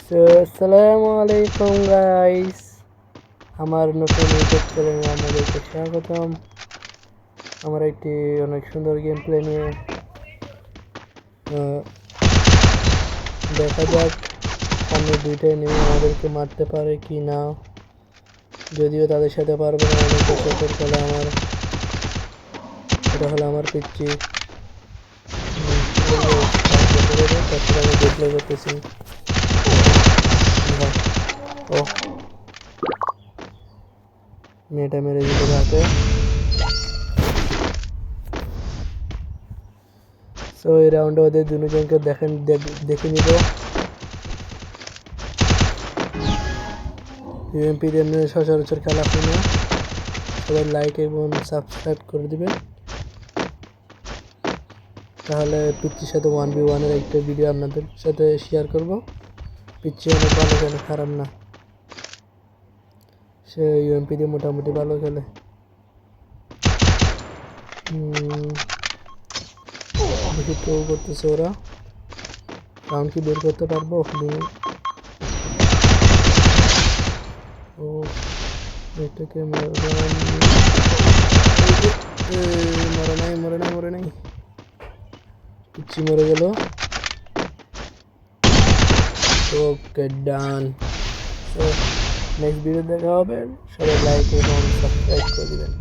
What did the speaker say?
So আসসালামু আলাইকুম guys, আমার নতুন ইউটিউব চ্যানেলে আপনাদেরকে স্বাগতম। আমার একটি অনেক সুন্দর গেম প্লে নিয়ে দেখা যাক সামনে দুইটা এনিমি আমাদেরকে মারতে পারে কি না। যদিও তাদের সাথে পারবো না, অনেক বছরের খেলা আমার। এটা হলো আমার পিচ্চি। তারপরে আমি ডিপ্লয় করতেছি। ও মেয়েটা মেরে দিতে রাতে। সো এই রাউন্ডে ওদের দুজনকে দেখে নিব। ইউএমপি দিয়ে সচরাচর খেলা হয় না, সবাই লাইক এবং সাবস্ক্রাইব করে দিবেন। তাহলে পিচ্চির সাথে 1v1-এর একটা ভিডিও আপনাদের সাথে শেয়ার করব। পিচ্চি অনেক ভালো খেলে, খারাপ না। সে ইউএমপি দিয়ে মোটামুটি ভালো খেলে। দেখি তো করতেছে ওরা। রাউন্ড কি বের করতে পারবো? ও এটাকে মরে নাই। পিচ্চি মরে গেল। ওকে, ডান। সো নেক্সট ভিডিও দেখা হবে। সবাই লাইক এবং সাবস্ক্রাইব করে দিবেন।